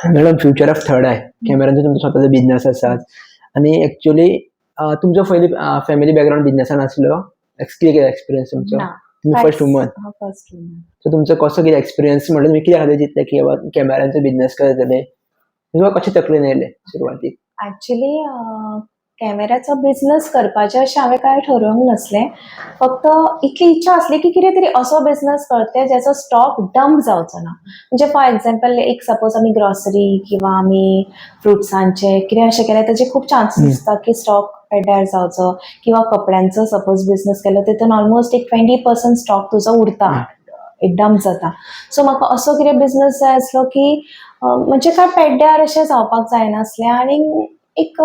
Madam future of third आहे कॅमेरांचो तुमचो स्वतःचो बिझनेस आसा आणि ऍक्च्युली तुमचो पयलीं फॅमिली बॅकग्राऊंड बिझनेसान आसलो कितें एक्सपिरियन्स तुमचो ना तुम्ही first woman first woman. So तुमचो कसो कितें एक्सपिरियन्स म्हणल्यार तुमी कित्या खातीर चिंतलें की बाबा कॅमेरांचो बिझनेस करतले तुका कशें तकलेन येयलें सुरवातीक ऍक्च्युली कॅमेराचो बिझनेस करपाचें अशें हांवें कांय ठरोवंक नासलें. फक्त इतली इच्छा आसली की कितें तरी असो बिझनेस करचें जेचो स्टॉक डंप जावचो ना. म्हणजे फॉर एक्झाम्पल एक सपोज आमी ग्रॉसरी किंवा आमी फ्रुट्सांचे कितें अशें केलें ताचे खूब चान्सीस आसता की स्टॉक पेड्ड्यार जावचो. किंवा कपड्यांचो सपोज बिझनेस केलो तितून ऑलमोस्ट एक 20% स्टॉक तुजो उरता, एक डंप जाता. सो म्हाका असो कितें बिझनेस जाय आसलो की म्हणजे काय पेड्ड्यार अशें जावपाक जायनासलें आनी एक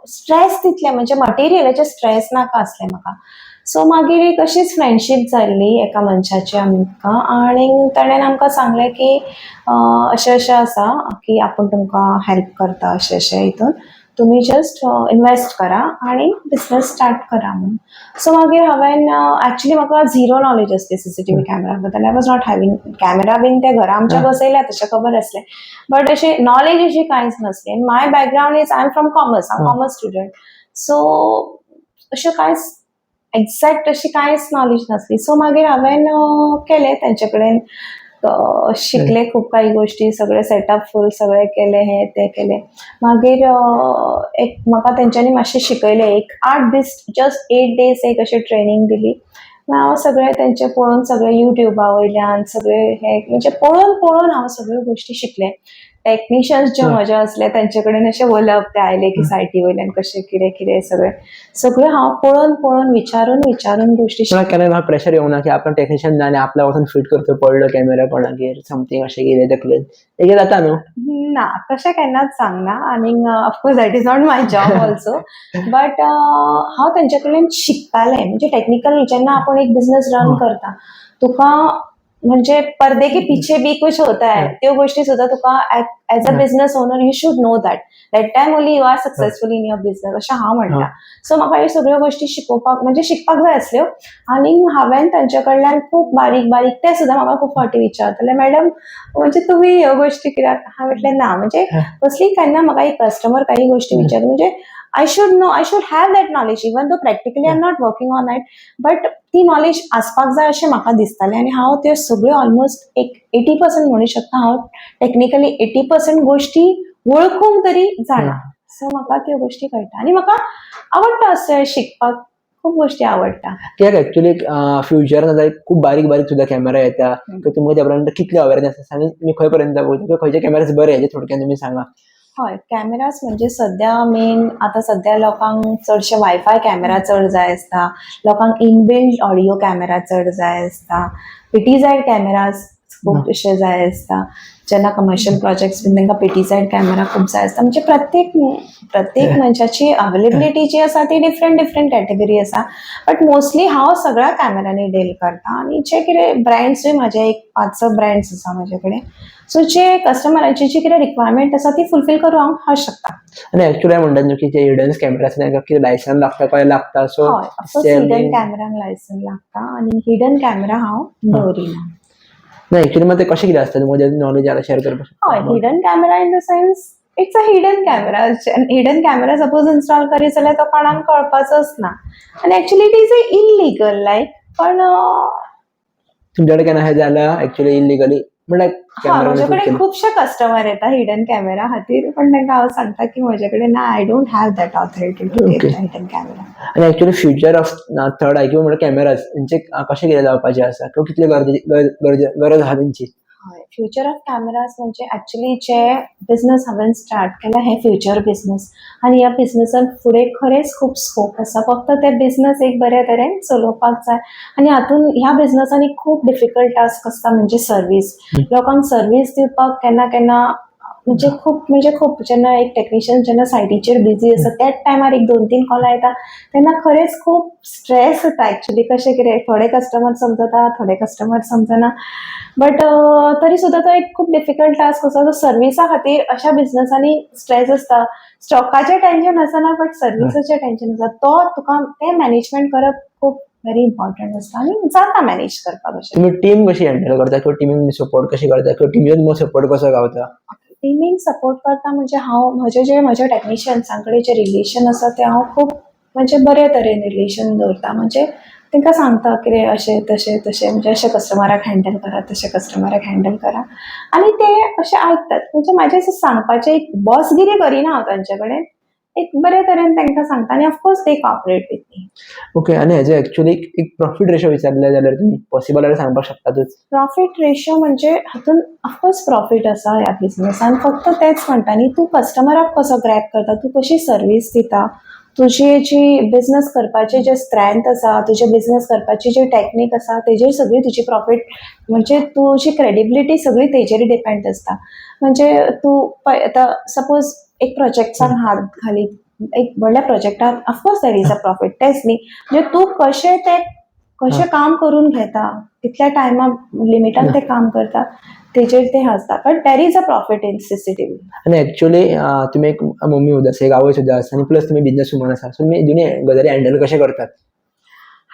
स्ट्रेस तितलें म्हणजे मटेरियलाचें स्ट्रेस नाका आसलें म्हाका. सो मागीर एक अशीच फ्रेंडशीप जाल्ली एका मनशाची आमकां आनी ताणें आमकां सांगलें की अशें अशें आसा की आपूण तुमकां हेल्प करता अशें अशें हितून तुमी जस्ट इन्वेस्ट करा आनी बिझनेस स्टार्ट करा म्हणून. सो मागीर हांवें ऍक्च्युली म्हाका झिरो नॉलेज आसली सीसीटीव्ही कॅमेरा बद्दल. I was not having camera been ते घरा आमच्या बसयल्या तशें खबर आसलें बट अशें नॉलेज अशी कांयच नासली. आनी my background is I am from commerce, हांव कॉमर्स स्टुडंट. सो अशें कांयच एक्झॅक्ट अशी कांयच नॉलेज नासली. सो मागीर हांवें केलें तेंचे कडेन शिकले खूब काही गोष्टी, सगळे सेटअप फूल सगळे केले, हे ते केले. मागीर एक म्हाका तेंच्यांनी मातशें शिकयलें, एक 8 दीस जस्ट 8 डेज एक अशी ट्रेनींग दिली. हांव सगळे तेंचे पळोवन सगळे युट्यूबा वयल्यान सगळे हे म्हणजे पळोवन पळोवन हांव सगळ्यो गोष्टी शिकले. टेक्निशियन्स जे म्हजे असले तेंचे कडेन अशें उलोवप, ते आयले की सायटी वयल्यान कशें कितें कितें सगळें हांव पळोवन पळोवन विचारून विचारून गोष्टी केन्ना म्हाका प्रेशर येवं ना की आपण टेक्निशियन जालें आपल्या वचून फिट करचो पडलो कॅमेरा कोणागेर समथींग अशें कितें तकलेन तेगे जाता न्हू. ना तशें केन्नाच सांगना आनी of course that is not my job also. But हांव तेंचे कडल्यान शिकतालें. म्हणजे टेक्निकल जेन्ना आपण एक बिझनेस रन करता तुका म्हणजे पर्दे के पीछे भी कुछ होता है, त्यो गोष्टी सुद्दां तुका as a business owner you should know that time only you are successful in your business अशें हांव म्हणटा. सो म्हाका ह्यो सगळ्यो गोष्टी शिकोवपाक म्हणजे शिकपाक जाय आसल्यो आनी हांवें तांचे कडल्यान खूब बारीक बारीक ते सुद्दां म्हाका खूब फावटी विचारताले, मॅडम म्हणजे तुमी ह्यो गोष्टी कित्याक. हांवें म्हटलें ना म्हणजे कसली केन्ना म्हाका एक कस्टमर काही गोष्टी विचारता म्हणजे I should know, I should have that knowledge even though practically I am not working on it but ती नॉलेज आसपाक जाय अशें म्हाका दिसतालें. आनी हांव त्यो सगळ्यो ऑलमोस्ट एक 80% म्हणू शकता हांव टेक्निकली 80% गोष्टी वळखूंक तरी जाणा. सो म्हाका त्यो गोष्टी कळटा आनी म्हाका आवडटा अशें शिकपाक, खूब गोष्टी आवडटा. कित्याक ऍक्च्युली फ्युचरान आतां खूब बारीक बारीक सुद्दां कॅमेरा येता तुमकां त्या पर्यंत कितले अवेरनेस आसा आनी तुमी खंय पर्यंत वयता खंयचे कॅमेराज बरे हेजे थोडक्यान तुमी सांगा. हय, कॅमेराज म्हणजे सद्या मेन आतां सद्या लोकांक चडशे वायफाय कॅमेरा चड जाय आसता, लोकांक इनबिल्ट ऑडियो कॅमेरा चड जाय आसता, पेटीसायड कॅमेराज खूब अशे जाय आसता. जेन्ना कमर्शियल प्रोजेक्ट्स बीन तांकां पेटीसायड कॅमेरा खूब जाय आसता. म्हणजे प्रत्येक मनशाची अवेलेबिलिटी जी आसा ती डिफरंट डिफरंट कॅटेगरी आसा. बट मोस्टली हांव सगळ्या कॅमेरांनी डील करता आनी जे कितें ब्रँड्सूय म्हाजे एक 5-6 ब्रँड्स आसा म्हाजे कडेन. सो जे कस्टमरांची जी कितें रिक्वायरमेंट आसा ती फुलफील करूंक हांव शकता. आनी ऍक्च्युली म्हणटात न्हू की जे हिडन कॅमेरा आसा तांकां कितें लायसन लागता काय लागता. सो हय, ऑफकोर्स हिडन कॅमेरांक लायसन लागता आनी हिडन कॅमेरा हांव दवरिना. ना ऍक्च्युली मग ते कशें कितें आसता म्हजे नॉलेज जाल्यार शेअर करपाक. हय, hidden camera in the sense it's a hidden camera. Hidden camera suppose install करीत जाल्यार तो कोणाक कळपाचोच ना आनी ऍक्च्युली इट इज इल्लीगल लायक. पण तुमच्या कडेन केन्ना हें जालां ऍक्च्युली इल्लीगली हा, म्हजे कडेन खुबशे कस्टमर येता हिडन कॅमेरा खातीर पण तांकां हांव सांगता की म्हजे कडेन ना, I don't have that authority to take hidden camera. आनी actually future of third eye किंवा म्हणल्यार कॅमेराज हेंचे कशें कितें जावपाचें आसा किंवा कितली गरज आहा तेंची. हय, फ्युचर ऑफ कॅमेराज म्हणजे ऍक्च्युली जे बिझनेस हांवें स्टार्ट केला हे फ्युचर बिझनेस आनी ह्या बिझनेसान फुडें खरेंच खूब स्कोप आसा. फक्त ते बिझनेस एक बऱ्या तरेन चलोवपाक जाय आनी हातून ह्या बिझनेसान एक खूब डिफिकल्ट टास्क आसता म्हणजे सर्वीस. लोकांक सर्वीस दिवपाक केन्ना केन्ना म्हणजे खूब जेन्ना एक टेक्निशियन जेन्ना सायटीचेर बिजी आसा त्याच टायमार एक 2-3 कॉलां येता तेन्ना खरेंच खूब स्ट्रेस येता. ऍक्च्युली कशें कितें थोडे कस्टमर समजता, थोडे कस्टमर समजना. बट तरी सुद्दां तो एक खूब डिफिकल्ट टास्क आसा. तो सर्विसा खातीर अशा बिझनेसांनी स्ट्रेस आसता. स्टॉकाचें टेन्शन आसना बट सर्विसाचें टेन्शन आसा. तो तुका तें मॅनेजमेंट करप खूब व्हेरी इम्पॉर्टंट आसता आनी जाता मॅनेज करपाक. अशें तुम्ही टीम कशी हँडल करता किंवा टीमीक सपोर्ट कशी करता किंवा टीमीचो सपोर्ट कसो गावता. टिमीक सपोर्ट करता म्हणजे हांव म्हजे टॅक्निशियन्सां कडेन जे रिलेशन आसा तें हांव खूब म्हणजे बरे तरेन रिलेशन दवरता. म्हणजे तांकां सांगता कितें अशें तशें तशें म्हणजे अशें कस्टमराक हँडल करा, तशें कस्टमराक हँडल करा आनी ते अशें आयकतात. म्हणजे म्हाजें अशें सांगपाचें एक बॉसगिरी करिना हांव तांचे कडेन. एक बरे तरेन तांकां सांगता आनी of course they cooperate with me. Okay. आणि हेजे एक्चुअली एक प्रॉफिट रेशो विचारले जाल्यार तुमी पॉसिबल जाल्यार सांगपाक शकतातच. प्रॉफिट रेशो म्हणजे हातून ऑफकोर्स प्रॉफिट आसा ह्या बिझनसान. फक्त तेच म्हणटा न्ही, तूं कस्टमराक कसो ग्रॅब करता, तूं कशी सर्वीस दिता, तुजी जी बिझनस करपाची जे स्ट्रेंथ आसा, तुजे बिझनस करपाची जी टॅक्नीक आसा, तेजेर सगळी तुजी प्रॉफिट म्हणजे तुजी क्रेडिबिलिटी सगळी तेजेर डिपेंड आसता. म्हणजे तूं आतां सपोज एक प्रोजेक्ट्सान हात घालीत, एक व्हडल्या प्रोजेक्टाक of course there is a profit तेंच न्ही. म्हणजे तूं कशें काम करून घेता, कितल्या टायमा लिमिटान तें काम करता, तेजेर तें आसता. But there is a profit in CCTV. आणि एक्चुअली तुमी एक मम्मी सुद्दां आसा, एक आवय सुद्दां आसा, आणि प्लस तुमी बिझनेस वुमन आसा. सो तुमी दोनी गजाली हँडल कशें करतात?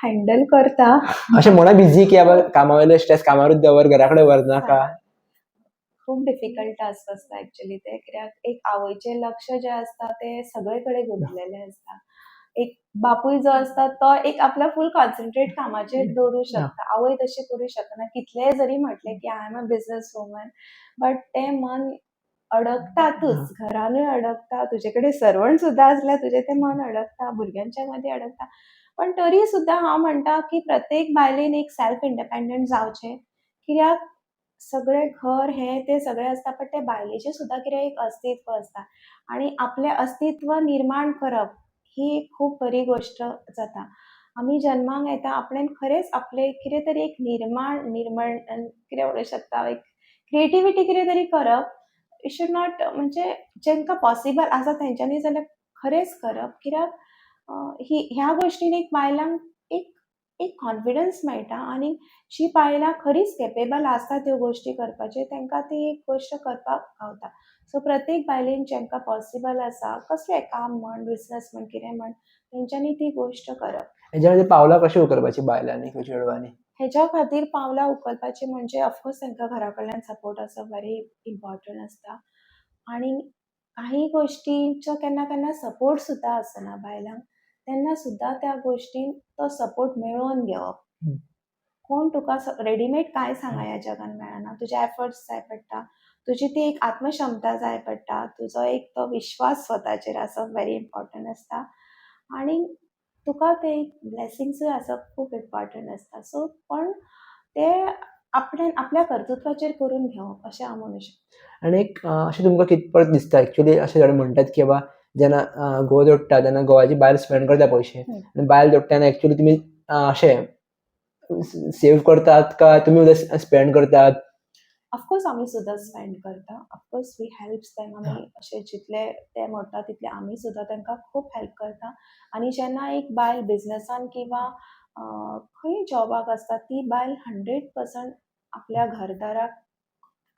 हँडल करता. अशें म्हणा बिझी की बाबा कामावयलो स्ट्रेस कामारूच दवर, घरा कडेन व्हरनाका. खूप डिफिकल्ट टास्क आसता ऍक्च्युली ते, कित्याक एक आवयचें लक्ष जें आसता तें सगळे कडेन गुंतलेलें आसता. एक बापूय जो आसता तो एक आपला फूल कॉन्सन्ट्रेट कामाचेर दवरूं शकता. आवय तशें करूं शकना. कितलेंय जरी म्हटलें की I am a business woman, but तें मन अडकतातूच. घरानूय अडकता, तुजे कडेन सर्वंट सुद्दां आसल्यार तुजें तें मन अडकता, भुरग्यांच्या मदीं अडकता. पण तरी सुद्दां हांव म्हणटा की प्रत्येक बायलेन एक सेल्फ इंडिपेंडंट जावचें. कित्याक सगळें घर हें तें सगळें आसता, बट तें बायलेचें सुद्दां कितें एक अस्तित्व आसता. आनी आपलें अस्तित्व निर्माण करप ही एक खूब बरी गोश्ट जाता. आमी जल्माक येता आपणेन खरेंच आपलें कितें तरी एक निर्माण कितें म्हणूं शकता, एक क्रिएटिविटी कितें तरी करप. इट शूड नॉट म्हणजे जेंकां पॉसिबल आसा तेंच्यांनी जाल्यार खरेंच करप. कित्याक ह्या गोश्टीन एक बायलांक एक एक कॉन्फिडन्स मेळटा आनी जीं बायलां खरींच कॅपेबल आसता त्यो गोश्टी करपाचे तांकां ती एक गोश्ट करपाक गावता. सो प्रत्येक बायलेन जेंकां पॉसिबल आसा, कसलेंय काम म्हण, बिझनस म्हण, कितें म्हण, तेंच्यांनी ती गोश्ट करप. हेज्या खातीर पावलां कशीं उखलपाचीं बायलांनी किंवा चेडवांनी? हेच्या खातीर पावलां उखलपाचीं म्हणजे ऑफकोर्स तांकां घरा कडल्यान सपोर्ट आसप व्हेरी इम्पॉर्टंट आसता. आनी काही गोश्टींचो केन्ना केन्ना सपोर्ट सुद्दां आसना बायलांक, तेन्ना सुद्दां त्या गोश्टीन तो सपोर्ट मेळोवन घेवप. हं. कोण तुका रेडीमेड कांय सांगा ह्या जगान मेळना. तुजे एफर्ट्स जाय पडटा, तुजी ती एक आत्मक्षमता जाय पडटा, तुजो एक तो विश्वास स्वताचेर आसप व्हेरी इम्पॉर्टंट आसता. आनी तुका ते एक ब्लेसिंग्सूय आसप खूब इम्पॉर्टंट आसता. सो पण तें आपल्या कर्तृत्वाचेर करून घेवप अशें हांव म्हणूं शकता. आणि एक अशें तुमकां कितपत दिसता एक्चुअली अशें जाण म्हणटात की बाबा जेन्ना घोव जोडटा तेन्ना घोवाची बायल स्पेंड करता पयशे, आनी बायल जोडटा एक्चुअली तुमी अशें सेव्ह करतात काय तुमी सुद्दां स्पेंड करतात? ऑफकोर्स आमी सुद्दां स्पेंड करता. Of course we helps them. आमी अशें जितले ते म्हणटा तितले आमी सुद्दां तांकां खूब हेल्प करता. आनी जेन्ना एक बायल बिझनसान किंवा खंय जॉबाक आसता ती बायल 100% आपल्या घरदाराक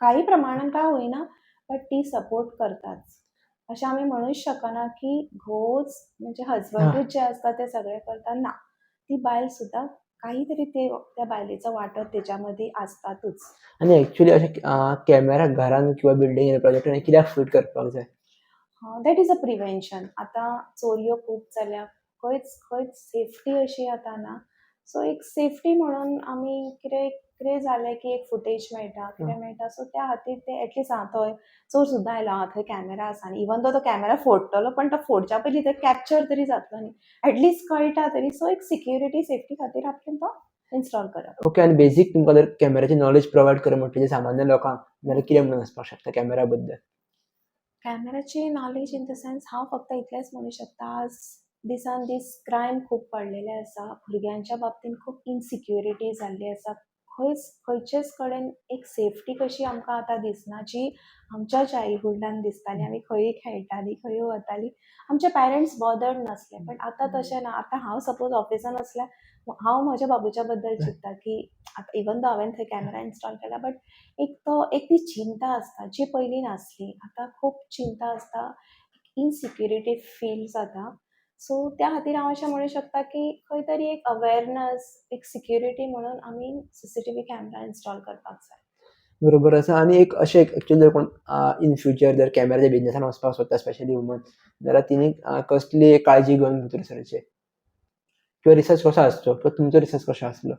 काही प्रमाणान काय होईना, बट ती सपोर्ट करताच. अशें आमी म्हणूच शकना की घोवच म्हणजे हजबंडूच जे आसता ते सगळें करता, ना. ती बायल सुद्दां काहीतरी त्या बायलेचो वांटो तेच्यामध्ये आसतातूच. आणि एक्चुअली अशें कॅमेरा घरान किंवा बिल्डिंग प्रोजेक्टान कित्याक फिट करपाक जाय? That is a prevention. आतां चोरयो खूब जाल्या, खंयच सेफ्टी अशी आतां ना. सो एक सेफ्टी म्हणून आमी कितें जालें की एक फुटेज मेळटा, कितें मेळटा, सो त्या खातीर ते एटलीस्ट थंय चोर सुद्दां आयलो, थंय कॅमेरा आसा न्ही. इवन तो कॅमेरा फोडटलो, पण तो फोडच्या पयलीं थंय कॅप्चर तरी जातलो न्ही. एटलीस्ट कळटा तरी. सो एक सिक्युरिटी सेफ्टी खातीर आपणें तो इन्स्टॉल करप. ओके. आणि बेसीक तुमकां जर कॅमेराची नॉलेज प्रोवायड करप म्हणटा सामान्य लोकांक जाल्यार कितें म्हणून आसपाक शकता कॅमेरा बद्दल? कॅमेराची नॉलेज इन द सेन्स हांव फक्त इतलेंच म्हणूं शकता, आज दिसान दीस क्रायम खूब वाडलेले आसा. भुरग्यांच्या बाबतींत खूब इनसिक्युरिटी जाल्ली आसा. खंयचेच कडेन एक सेफ्टी कशी आमकां आतां दिसना, जी आमच्या चायल्डहुडान दिसताली. आमी खंयी खेळटालीं, खंयी वतालीं. आमचे पेरंट्स बॉदर्ड नासले. बट आतां तशें ना. आतां हांव सपोज ऑफिसान आसल्यार हांव म्हज्या बाबूच्या बद्दल चिंतता की आतां इवन दो हांवें थंय कॅमेरा इन्स्टॉल केला, बट एक ती चिंता आसता जी पयलीं नासली. आतां खूब चिंता आसता, इनसिक्युरिटी फील जाता. सो त्या खातीर हांव अशें म्हणूं शकता की खंय तरी एक अवेअरनस, एक सिक्युरिटी म्हणून आमी सीसीटीव्ही कॅमेरा इन्स्टॉल करपाक जाय. बरोबर आसा आनी एक अशें एक्चुअली जर कोण इन फ्युचर जर कॅमेराच्या बिझनसान वचपाक सोदता स्पेशली वुमन जाल्यार तिणी कसली एक काळजी घेवन भितर सरचें किंवा रिसर्च कसो आसचो किंवा तुमचो रिसर्च कसो आसलो?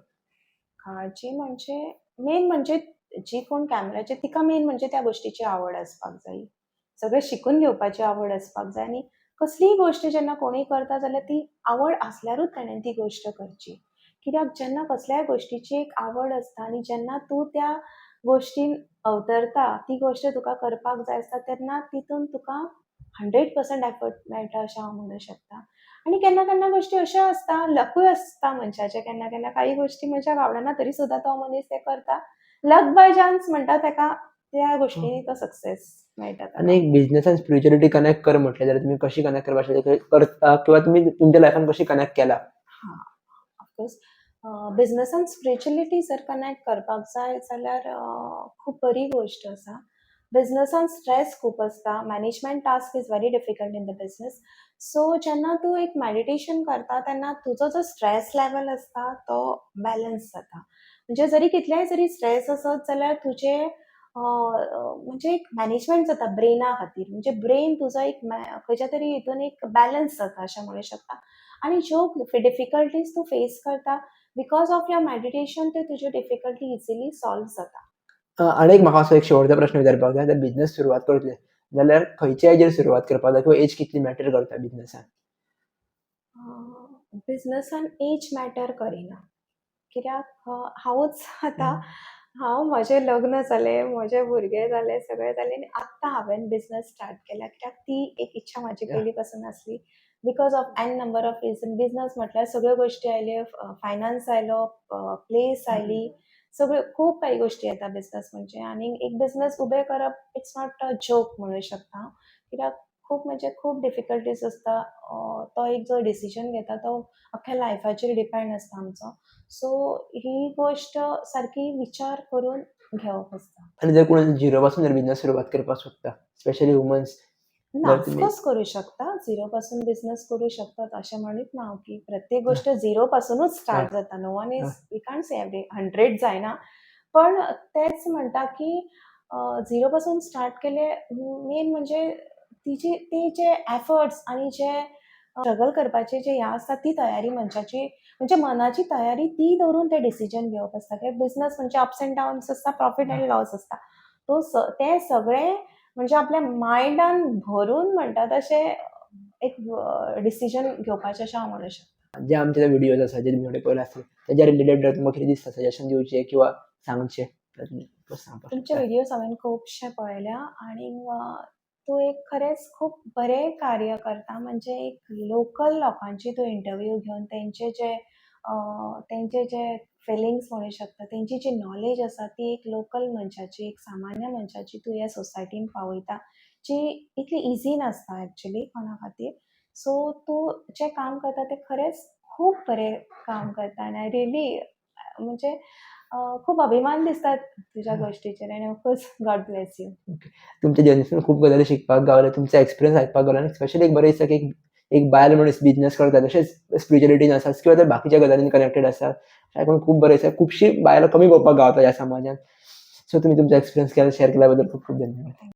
काळजी म्हणजे मेन म्हणजे जी कोण कॅमेराचेर तिका मेन म्हणजे त्या गोश्टीची आवड आसपाक जाय. सगळें शिकून घेवपाची आवड आसपाक जाय आनी कसलीय गोश्ट जेन्ना कोणूय करता जाल्यार ती आवड आसल्यारूच ताणें ती गोश्ट करची. कित्याक जेन्ना कसल्याय गोश्टीची एक आवड आसता आनी जेन्ना तूं त्या गोश्टीन अवतरता, ती गोश्ट तुका करपाक जाय आसता तेन्ना तितून तुका 100% एफर्ट मेळटा अशें हांव म्हणूंक शकतां. आनी केन्ना केन्ना गोश्टी अश्यो आसता, लकूय आसता मनशाचें केन्ना केन्ना काही गोश्टी मनशाक आवडना तरी सुद्दां तो मनीस तें करता. लक बाय चान्स म्हणटा तेका त्या गोश्टींनी तो सक्सेस मेळटा आनी ताका. एक बिझनसान स्पिरिच्युअलिटी कनेक्ट कर म्हटलें जाल्यार तुमी कशी कनेक्ट करपाक शकता करता किंवा तुमी तुमच्या लायफान कशी कनेक्ट केला? हां, ऑफकोर्स बिझनसान स्पिरिच्युअलिटी जर कनेक्ट करपाक जाय जाल्यार खूब बरी गोश्ट आसा. बिझनसान स्ट्रेस खूब आसता. Management task is very difficult in the business. So जेन्ना तूं एक मेडिटेशन करता तेन्ना तुजो जो स्ट्रेस लेवल आसता तो बॅलन्स जाता. म्हणजे जरी कितलेय जरी स्ट्रेस आसत जाल्यार तुजें म्हणजे एक मॅनेजमेंट जाता ब्रेना खातीर. म्हणजे ब्रेन तुजो एक खंयच्या तरी हितून एक बॅलन्स जाता अशें म्हणूं शकता. आनी ज्यो डिफिकल्टीज तूं फेस करता बिकॉज ऑफ युअर मेडिटेशन ते तुज्यो डिफिकल्टी इजिली सॉल्व जाता. आनी एक म्हाका असो एक शेवटचो प्रश्न विचारपाक जाय जर बिझनस सुरवात करतले जाल्यार खंयच्या एजीर सुरवात करपाक जाय किंवा एज कितली मॅटर करता बिझनसान? बिझनसान एज मॅटर करिना. कित्याक हांवूच आतां हांव म्हजें लग्न जालें, म्हजे भुरगे जाले, सगळें जालें आनी आत्तां हांवेन बिझनस स्टार्ट केला. कित्याक ती एक इच्छा म्हाजी या. पयलीं पासून आसली. Because of an number of reason. Business म्हटल्यार सगळ्यो गोश्टी आयल्यो, फायनान्स आयलो, प्लेस आयली, सगळ्यो खूब काही गोश्टी येता बिझनस म्हणजे आनी एक बिझनस उबें करप इट्स नॉट अ जोक म्हणूं शकता हांव. कित्याक खूब म्हणजे खूब डिफिकल्टीज आसता. तो एक जो डिसिजन घेता तो अख्ख्या लायफाचेर डिपेंड आसता आमचो. सो ही गोश्ट सारकी विचार करून घेवप आसता. आनी जर कोण झिरो पासून जर बिझनस सुरवात करपाक सोदता स्पेशली वुमन्स ना जर तुमी ऑफकोर्स करूं शकता. झिरो पासून बिझनस करूं शकतात अशें म्हणीत ना हांव की प्रत्येक गोश्ट झिरो पासूनच स्टार्ट जाता. No one is we can't say every 100 जायना. पण तेच म्हणटा की झिरो पासून स्टार्ट केलें मेन म्हणजे ते जे एफर्ट्स आनी जे स्ट्रगल करपाची जे हें आसता ती तयारी मनशाची म्हणजे मनाची तयारी ती धरून तें डिसिजन घेवप आसता. कित्याक बिझनस म्हणजे अप्स एंड डाउन्स आसता, प्रॉफीट एंड लॉस आसता. ते सगळें म्हणजे आपल्या मायंडान भरून म्हणटा तशें एक डिसिजन घेवपाचें अशें हांव म्हणूं शकता. जे आमचे व्हिडिओज आसा जे तुमी पयले आसले तेच्या रिलेटेड जर तुमकां कितें दिसता सजेशन दिवचें किंवा सांगचें जाल्यार तुमी सांगपाक तुमचे शकता. व्हिडिओज हांवेन खुबशे पळयल्या आनीक तूं एक खरेंच खूब बरें कार्य करता. म्हणजे एक लोकल लोकांची तूं इंटरव्यू घेवन तेंचे जे फिलिंग्स म्हणूं शकता, तेंची जी नॉलेज आसा ती एक लोकल मनशाची, एक सामान्य मनशाची तूं ह्या सोसायटीन पावयता, जी इतली इझी नासता एक्चुअली कोणा खातीर. सो तूं जें काम करता तें खरेंच खूब बरें काम करता आनी आय रियली म्हणजे खूब अभिमान दिसता तुज्या गोश्टीचेर आनी ऑफकोर्स गॉड ब्लेस यू. तुमच्या जर्नीतून खूप गजाली शिकपाक गावल्या, तुमचा एक्सपिरियन्स आयकपाक गावलो आनी स्पेशली एक बरें दिसता की एक बायल मनीस बिझनस करता तशेंच स्पिरिच्युअलिटीन आसा किंवा ते बाकीच्या गजालींनी कनेक्टेड आसा. आयकून खूब बरें दिसता. खुबशीं बायलां कमी पळोवपाक गावता ह्या समाजान. सो तुमी तुमचो एक्सपिरियन्स शेअर केल्या बद्दल खूब खूब धन्यवाद.